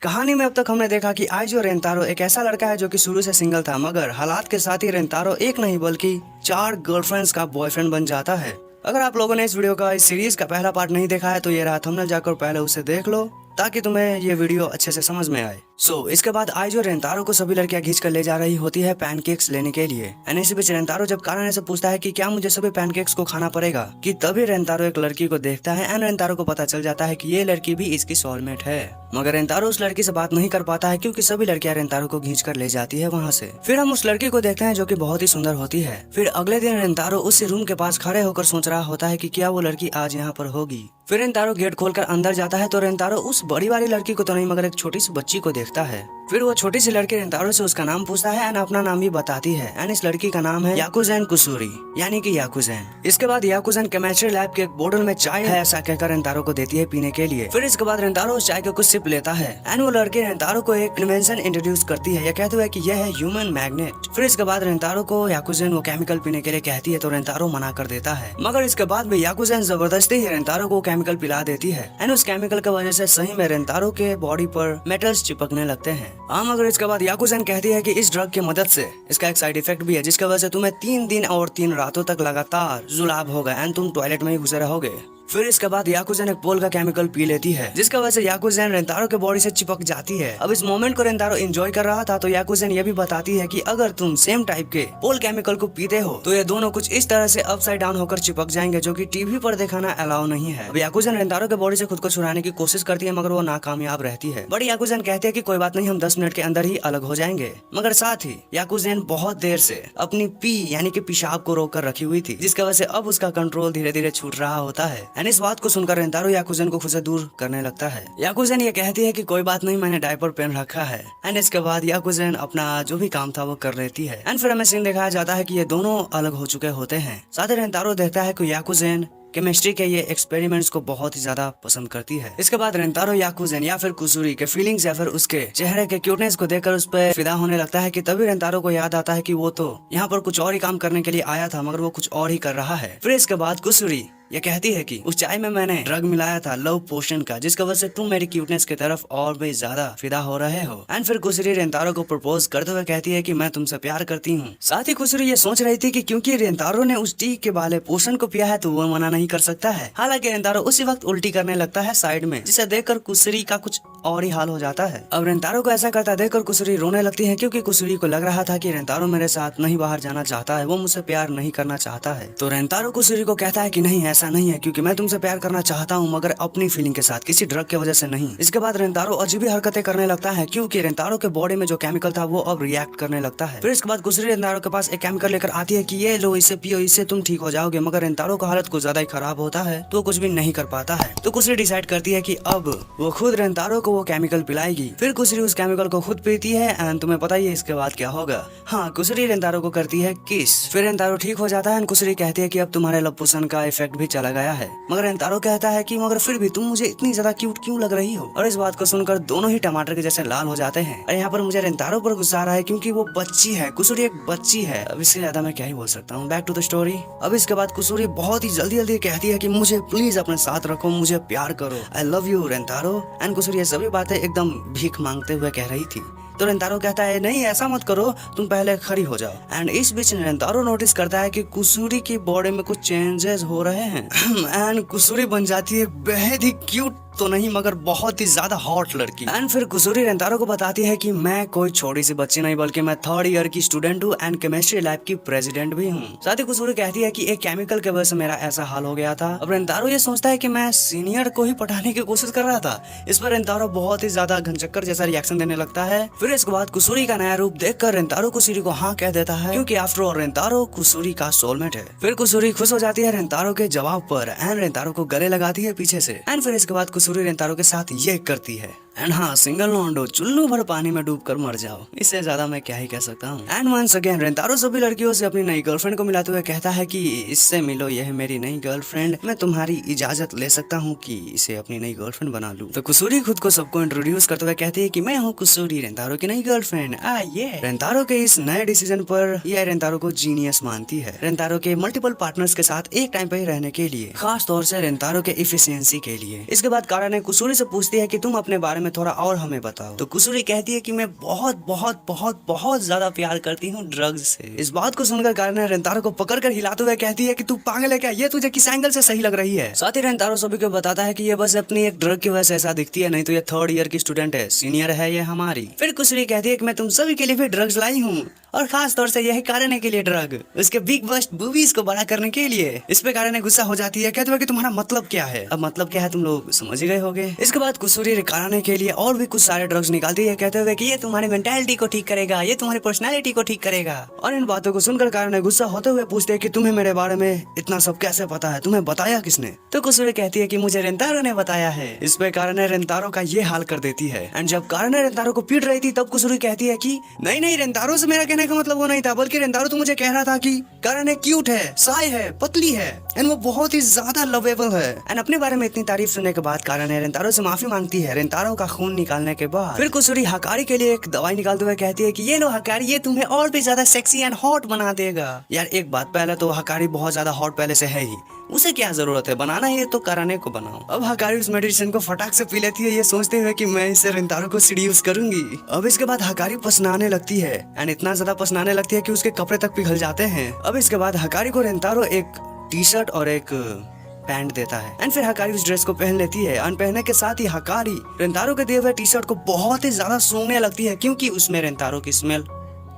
कहानी में अब तक हमने देखा कि आइजो रेंतारो एक ऐसा लड़का है जो कि शुरू से सिंगल था, मगर हालात के साथ ही रेंतारो एक नहीं बल्कि 4 गर्लफ्रेंड्स का बॉयफ्रेंड बन जाता है। अगर आप लोगों ने इस वीडियो का इस सीरीज का पहला पार्ट नहीं देखा है तो ये रहा, थंबनेल जाकर पहले उसे देख लो ताकि तुम्हें ये वीडियो अच्छे से समझ में आए। इसके बाद आइजो रेंतारो को सभी लड़कियां खींच कर ले जा रही होती है पैनकेक्स लेने के लिए। इसी बीच रेंतारो जब काराने से पूछता है कि क्या मुझे सभी पैनकेक्स को खाना पड़ेगा, कि तभी रेंतारो एक लड़की को देखता है एंड रेंतारो को पता चल जाता है कि ये लड़की भी इसकी सोलमेट है। मगर रेंतारो उस लड़की से बात नहीं कर पाता है क्योंकि सभी लड़कियां रेंतारो को खींच कर ले जाती है वहाँ से। फिर हम उस लड़की को देखते हैं जो कि बहुत ही सुंदर होती है। फिर अगले दिन रेंतारो उसी रूम के पास खड़े होकर सोच रहा होता है कि क्या वो लड़की आज यहाँ पर होगी। फिर रेंतारो गेट खोलकर अंदर जाता है तो रेंतारो उस बड़ी वाली लड़की को तो नहीं मगर एक छोटी सी बच्ची को देखता है। फिर वो छोटी सी लड़की रेंतारो से उसका नाम पूछता है एंड अपना नाम भी बताती है एंड इस लड़की का नाम है याकुज़ेन कुसुरी यानी कि याकुज़ेन। इसके बाद याकुज़ेन केमिस्ट्री लैब के एक बोतल में चाय है ऐसा कहकर रेंतारो को देती है पीने के लिए। फिर इसके बाद रेंतारो उस चाय के कुछ सिप लेता है एंड वो लड़की रेंतारो को एक इन्वेंशन इंट्रोड्यूस करती है, यह कहते हुए कि यह है ह्यूमन मैग्नेट। फिर इसके बाद रेंतारो को याकुज़ेन वो केमिकल पीने के लिए कहती है तो रेंतारो मना कर देता है, मगर इसके बाद भी याकुज़ेन जबरदस्ती ही रेंतारो को केमिकल पिला देती है एंड उस केमिकल की वजह से सही में रेंतारो के बॉडी पर मेटल्स चिपकने लगते हैं। मगर इसके बाद याकुज़ेन कहती है कि इस ड्रग की मदद से इसका एक साइड इफेक्ट भी है जिसकी वजह से तुम्हें 3 दिन और 3 रातों तक लगातार जुलाब होगा एंड तुम टॉयलेट में ही घुसे रहोगे। फिर इसके बाद याकुज़ेन एक पोल का केमिकल पी लेती है जिसकी वजह से याकुज़ेन रेंतारो के बॉडी से चिपक जाती है। अब इस मोमेंट को रेंतारो एंजॉय कर रहा था तो याकुज़ेन ये भी बताती है कि अगर तुम सेम टाइप के पोल केमिकल को पीते हो तो ये दोनों कुछ इस तरह से अपसाइड डाउन होकर चिपक जाएंगे जो कि टीवी पर दिखाना अलाउ नहीं है। अब याकुज़ेन रेंतारो के बॉडी से खुद को छुड़ाने की कोशिश करती है मगर वो नाकामयाब रहती है। बड़ी याकुज़ेन कहती है कि कोई बात नहीं, हम 10 मिनट के अंदर ही अलग हो जाएंगे। मगर साथ ही याकुज़ेन बहुत देर से अपनी पी यानी कि पेशाब को रोक कर रखी हुई थी जिसकी वजह से अब उसका कंट्रोल धीरे धीरे छूट रहा होता है एंड इस बात को सुनकर रेंतारो याकुज़ेन को खुद से दूर करने लगता है। याकुज़ेन ये कहती है कि कोई बात नहीं, मैंने डायपर पहन रखा है एंड इसके बाद याकुज़ेन अपना जो भी काम था वो कर लेती है एंड फिर हमें सीन दिखाया जाता है कि ये दोनों अलग हो चुके होते हैं। साथ ही रेंतारो देखता है कि याकुज़ेन केमिस्ट्री के ये एक्सपेरिमेंट्स को बहुत ही ज्यादा पसंद करती है। इसके बाद रेंतारो याकुज़ेन या फिर कुसुरी के फीलिंग्स या फिर उसके चेहरे के क्यूटनेस को देखकर उस पर फिदा होने लगता है कि तभी रेंतारो को याद आता है कि वो तो यहाँ पर कुछ और ही काम करने के लिए आया था मगर वो कुछ और ही कर रहा है। फिर इसके बाद कुसुरी ये कहती है कि उस चाय में मैंने ड्रग मिलाया था लव पोशन का जिसकी वजह से तुम मेरी क्यूटनेस की तरफ और भी ज्यादा फिदा हो रहे हो एंड फिर कुसुरी रेंतारो को प्रपोज करते हुए कहती है कि मैं तुमसे प्यार करती हूँ। साथ ही कुसुरी ये सोच रही थी कि क्योंकि रेंतारो ने उस टी के वाले पोशन को पिया है तो वो मना नहीं कर सकता है। हालांकि रेंतारो उसी वक्त उल्टी करने लगता है साइड में जिसे देखकर कुसुरी का कुछ और ही हाल हो जाता है। अब रेंतारो को ऐसा करता देखकर कुसुरी रोने लगती है क्योंकि कुसुरी को लग रहा था कि रेंतारो मेरे साथ नहीं बाहर जाना चाहता है, वो मुझसे प्यार नहीं करना चाहता है। तो रेंतारो कुसुरी को कहता है कि नहीं ऐसा नहीं है, क्योंकि मैं तुमसे प्यार करना चाहता हूँ मगर अपनी फीलिंग के साथ, किसी ड्रग की वजह से नहीं। इसके बाद रेंतारो अजीब हरकतें करने लगता है क्योंकि रेंतारो के बॉडी में जो केमिकल था वो अब रिएक्ट करने लगता है। फिर इसके बाद कुसुरी रेंतारो के पास एक केमिकल लेकर आती है कि ये लो, इसे पियो, इससे तुम ठीक हो जाओगे। मगर रेंतारो का हालत कुछ ज्यादा ही खराब होता है तो कुछ भी नहीं कर पाता है। तो कुसुरी डिसाइड करती है कि अब वो खुद रेंतारो को वो केमिकल पिलाएगी। फिर कुसुरी उस केमिकल को खुद पीती है एंड तुम्हें पता ही है इसके बाद क्या होगा। हाँ, कुसुरी रेंतारो को करती है किस। फिर रेंतारो ठीक हो जाता है एंड कुसुरी कहती है कि अब तुम्हारे लव पोशन का इफेक्ट भी चला गया है। मगर रेंतारो कहता है कि मगर फिर भी तुम मुझे इतनी ज्यादा क्यूट क्यों लग रही हो। और इस बात को सुनकर दोनों ही टमाटर के जैसे लाल हो जाते हैं। और यहाँ पर मुझे रेंतारो पर गुस्सा आ रहा है क्योंकि वो बच्ची है, कुसुरी एक बच्ची है। अब इससे ज्यादा मैं क्या ही बोल सकता हूँ। Back to the story. अब इसके बाद कुसुरी बहुत ही जल्दी जल्दी कहती है कि मुझे प्लीज अपने साथ रखो, मुझे प्यार करो, आई लव यू रेंतारो। एंड कुसुरी ये सभी बातें एकदम भीख मांगते हुए कह रही थी। तो रेंतारो कहता है नहीं ऐसा मत करो, तुम पहले खड़ी हो जाओ। एंड इस बीच रेंतारो नोटिस करता है कि कुसुरी की बॉडी में कुछ चेंजेस हो रहे हैं एंड कुसुरी बन जाती है बेहद ही क्यूट तो नहीं मगर बहुत ही ज्यादा हॉट लड़की। एंड फिर कुसुरी रेंतारो को बताती है कि मैं कोई छोटी सी बच्ची नहीं बल्कि मैं 3rd ईयर की स्टूडेंट हूँ एंड केमिस्ट्री लैब की प्रेसिडेंट भी हूँ। साथ ही कुसुरी कहती है कि एक केमिकल के वजह से मेरा ऐसा हाल हो गया था। अब रेंतारो ये सोचता है कि मैं सीनियर को ही पटाने की कोशिश कर रहा था। इस पर रेंतारो बहुत ही ज्यादा घनचक्कर जैसा रिएक्शन देने लगता है। फिर इसके बाद कुसुरी का नया रूप देखकर रेंतारो कुसुरी को हाँ कह देता है क्योंकि आफ्टर ऑल रेंतारो कुसुरी का सोलमेट है। फिर कुसुरी खुश हो जाती है रेंतारो के जवाब पर एंड रेंतारो को गले लगाती है पीछे से। एंड फिर इसके बाद कुसुरी रेंतारो के साथ ये करती है। एंड हाँ, सिंगल लॉन्डो चुल्लू भर पानी में डूबकर मर जाओ, इससे ज्यादा मैं क्या ही कह सकता हूँ। एंड वंस अगेन रेंतारो सभी लड़कियों से अपनी नई गर्लफ्रेंड को मिलाते हुए कहता है कि इससे मिलो, यह है मेरी नई गर्लफ्रेंड, मैं तुम्हारी इजाजत ले सकता हूँ कि इसे अपनी नई गर्लफ्रेंड बना लूं। तो कुसुरी खुद को सबको इंट्रोड्यूस करते हुए कहती है कि मैं हूँ कुसुरी, रेंतारो की नई गर्लफ्रेंड। ये रेंतारो के इस नए डिसीजन पर यह रेंतारो को जीनियस मानती है। रेंतारो के मल्टीपल पार्टनर्स के साथ एक टाइम पे रहने के लिए, खास तौर से रेंतारो के इफिशियंसी के लिए। इसके बाद कारा ने कुसुरी से पूछती है कि तुम अपने बारे में थोड़ा और हमें बताओ। तो कुसुरी कहती है कि मैं बहुत बहुत बहुत बहुत ज्यादा प्यार करती हूँ ड्रग्स से। इस बात को सुनकर काराने रेंतारो को पकड़कर हिलाते हुए कहती है कि तू पागल है क्या, ये तुझे किस एंगल से सही लग रही है। साथ ही रेंतारो सभी को बताता है कि ये बस अपनी एक ड्रग की वजह से ऐसा दिखती है, नहीं तो ये 3rd ईयर की स्टूडेंट है, सीनियर है ये हमारी। फिर कुसुरी कहती है कि मैं तुम सभी के लिए भी ड्रग्स लाई हूँ और खास तौर से यही काराने के लिए ड्रग, उसके बिग बस्ट बूबीज को बड़ा करने के लिए। इस पे काराने गुस्सा हो जाती है, कहते हुए कि तुम्हारा मतलब क्या है। अब मतलब क्या है तुम लोग समझ ही गए होगे। इसके बाद कुसुरी काराने के लिए और भी कुछ सारे ड्रग्स निकालती है, कहते हुए कि ये तुम्हारी मेंटालिटी को ठीक करेगा, ये तुम्हारी पर्सनालिटी को ठीक करेगा। और इन बातों को सुनकर काराने गुस्सा होते हुए पूछते हैं कि तुम्हें मेरे बारे में इतना सब कैसे पता है, तुम्हें बताया किसने। तो कुसुरी कहती है कि मुझे रेंतारो ने बताया है। इस पे काराने रेंतारो का ये हाल कर देती है। एंड जब काराने रेंतारो को पीट रही थी तब कुसुरी कहती है कि नहीं नहीं, रेंतारो से मेरा कहने का मतलब वो नहीं था, बल्कि रेंतारो तो मुझे कह रहा था कि काराने क्यूट है, साई है, पतली है एंड वो बहुत ही ज्यादा लवेबल है। एंड अपने बारे में इतनी तारीफ सुनने के बाद काराने रेंतारो से माफी मांगती है। रेंतारो का खून निकालने के बाद फिर कुसुरी हकारी के लिए एक दवाई निकालते हुए कहती है कि ये लो हकारी, ये तुम्हें और भी ज्यादा सेक्सी एंड हॉट बना देगा। यार एक बात, पहले तो हकारी बहुत ज्यादा हॉट पहले से है ही, उसे क्या जरूरत है, बनाना है तो काराने को बनाओ। अब हकारी उस मेडिसिन को फटाक से पी लेती है, ये सोचते हुए कि मैं इसे रेंतारो को सीड्यूस करूंगी। अब इसके बाद हकारी पसनाने लगती है एंड इतना ज्यादा पसनाने लगती है कि उसके कपड़े तक पिघल जाते हैं। अब इसके बाद हकारी को रेंतारो एक टी-शर्ट और एक पैंट देता है एंड फिर हकारी उस ड्रेस को पहन लेती है। एंड पहनने के साथ ही हकारी रेंतारो के दिए हुए टी-शर्ट को बहुत ही ज्यादा सूंघने लगती है, क्योंकि उसमें रेंतारो की स्मेल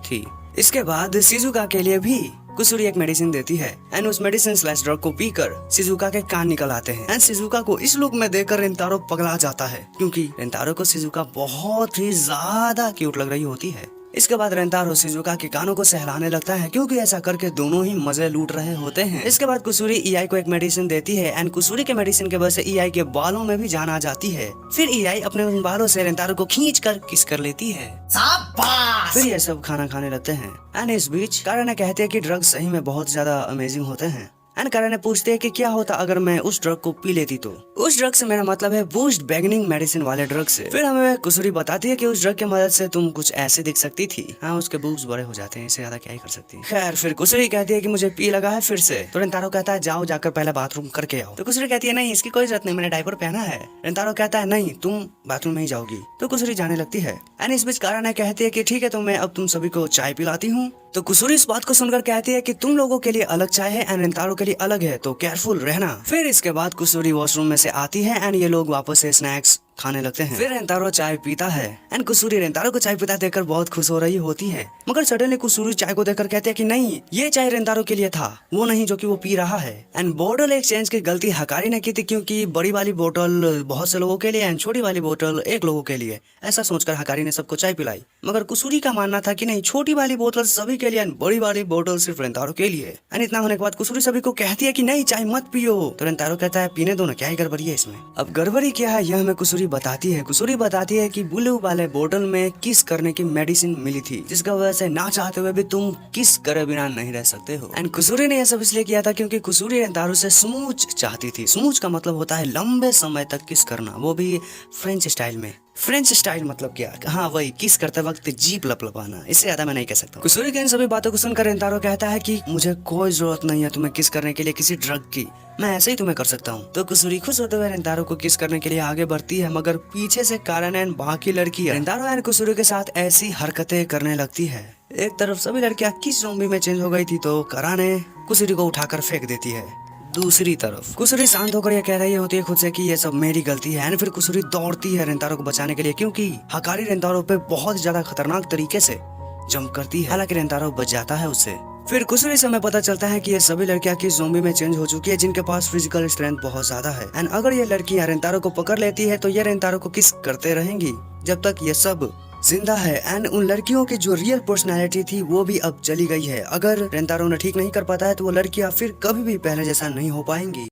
थी। इसके बाद शिजुका के लिए भी कुसुरी एक मेडिसिन देती है एंड उस मेडिसिन स्लैश ड्रग को पीकर शिजुका के कान निकल आते हैं। एंड शिजुका को इस लुक में देखकर रेंतारो पगला जाता है, क्योंकि रेंतारो को शिजुका बहुत ही ज्यादा क्यूट लग रही होती है। इसके बाद रेंतारो शिजुका के कानों को सहलाने लगता है, क्योंकि ऐसा करके दोनों ही मजे लूट रहे होते हैं। इसके बाद कुसुरी ईआई को एक मेडिसिन देती है एंड कुसुरी के मेडिसिन के वजह से ईआई के बालों में भी जान आ जाती है। फिर ईआई अपने उन बालों से रेंतारो को खींच कर किस कर लेती है। फिर ये सब खाना खाने लगते हैं एंड इस बीच काराने कहते हैं कि ड्रग्स सही में बहुत ज्यादा अमेजिंग होते हैं। एंड काराने पूछते हैं कि क्या होता अगर मैं उस ड्रग को पी लेती तो। उस ड्रग से मेरा मतलब है बूस्ट बेगनिंग मेडिसिन वाले ड्रग से। फिर हमें कुसुरी बताती है कि उस ड्रग की मदद से तुम कुछ ऐसे दिख सकती थी। हाँ, उसके बूब्स बड़े हो जाते हैं, इससे ज्यादा क्या ही कर सकती है। खैर फिर कुसुरी कहती है कि मुझे पी लगा है फिर से। तो रेंतारो कहता है जाओ जाकर पहले बाथरूम करके आओ। तो कुसुरी कहती है नहीं, इसकी कोई जरूरत नहीं, मैंने डायपर पहना है। रेंतारो कहता है नहीं, तुम बाथरूम में ही जाओगी। तो कुसुरी जाने लगती है एंड इस बीच काराने कहती है कि ठीक है, तो मैं अब तुम सभी को चाय पिलाती हूँ। तो कुसुरी इस बात को सुनकर कहती है कि तुम लोगों के लिए अलग चाय है एंड रेंतारो के लिए अलग है, तो केयरफुल रहना। फिर इसके बाद कुसुरी वॉशरूम में से आती है एंड ये लोग वापस से स्नैक्स खाने लगते हैं। फिर रेंतारो चाय पीता है एंड कुसुरी रेंतारो को चाय पीता देखकर बहुत खुश हो रही होती है, मगर सडनली कुसुरी चाय को देखकर कहते हैं कि नहीं, ये चाय रेंतारो के लिए था, वो नहीं जो कि वो पी रहा है। एंड बोतल एक्सचेंज की गलती हकारी ने की थी, क्योंकि बड़ी वाली बोतल बहुत से लोगों के लिए एंड छोटी वाली बोतल एक लोगों के लिए, ऐसा सोचकर हकारी ने सबको चाय पिलाई। मगर कुसुरी का मानना था कि नहीं, छोटी वाली बोतल सभी के लिए एंड बड़ी वाली बोतल सिर्फ रेंतारो के लिए। एंड इतना होने के बाद कुसुरी सभी को कहती है कि नहीं, चाय मत पियो। तो रेंतारो कहता है पीने दो ना, क्या ही गड़बड़ी है इसमें। अब गड़बड़ी क्या है यह हमें कुसुरी बताती है। कुसुरी बताती है कि ब्लू वाले बोतल में किस करने की मेडिसिन मिली थी, जिसका वजह से ना चाहते हुए भी तुम किस करे बिना नहीं रह सकते हो। एंड कुसुरी ने यह सब इसलिए किया था क्योंकि कुसुरी रेंतारो से स्मूच चाहती थी। स्मूच का मतलब होता है लंबे समय तक किस करना, वो भी फ्रेंच स्टाइल में। फ्रेंच स्टाइल मतलब क्या? हाँ, वही किस करते वक्त जीप लपलपाना, इससे ज्यादा मैं नहीं कह सकता। कुसुरी की इन सभी बातों को सुनकर रेंतारो कहता है कि मुझे कोई जरूरत नहीं है तुम्हें किस करने के लिए किसी ड्रग की, मैं ऐसे ही तुम्हें कर सकता हूँ। तो कुसुरी खुश होते हुए रेंतारो को किस करने के लिए आगे बढ़ती है, मगर पीछे से काराने एंड बाकी लड़की रेंतारो एंड कुसुरी के साथ ऐसी हरकतें करने लगती है। एक तरफ सभी लड़कियां किस ज़ॉम्बी में चेंज हो गई थी, तो काराने कुसुरी को उठाकर फेंक देती है। दूसरी तरफ कुसुरी शांत होकर यह कह रही होती है खुद से कि ये सब मेरी गलती है। एंड फिर कुसुरी दौड़ती है रेंतारो को बचाने के लिए, क्योंकि हकारी रेंतारो पे बहुत ज्यादा खतरनाक तरीके से जंप करती है। हालांकि रेंतारो बच जाता है उससे। फिर कुसुरी से हमें पता चलता है कि ये सभी लड़कियां किस ज़ॉम्बी में चेंज हो चुकी है, जिनके पास फिजिकल स्ट्रेंथ बहुत ज्यादा है। एंड अगर ये लड़कियां रेंतारो को पकड़ लेती है तो ये रेंतारो को किस करते रहेंगी जब तक ये सब जिंदा है। एंड उन लड़कियों की जो रियल पर्सनैलिटी थी वो भी अब चली गई है। अगर रेंतारो ने ठीक नहीं कर पाता है तो वो लड़कियां फिर कभी भी पहले जैसा नहीं हो पाएंगी।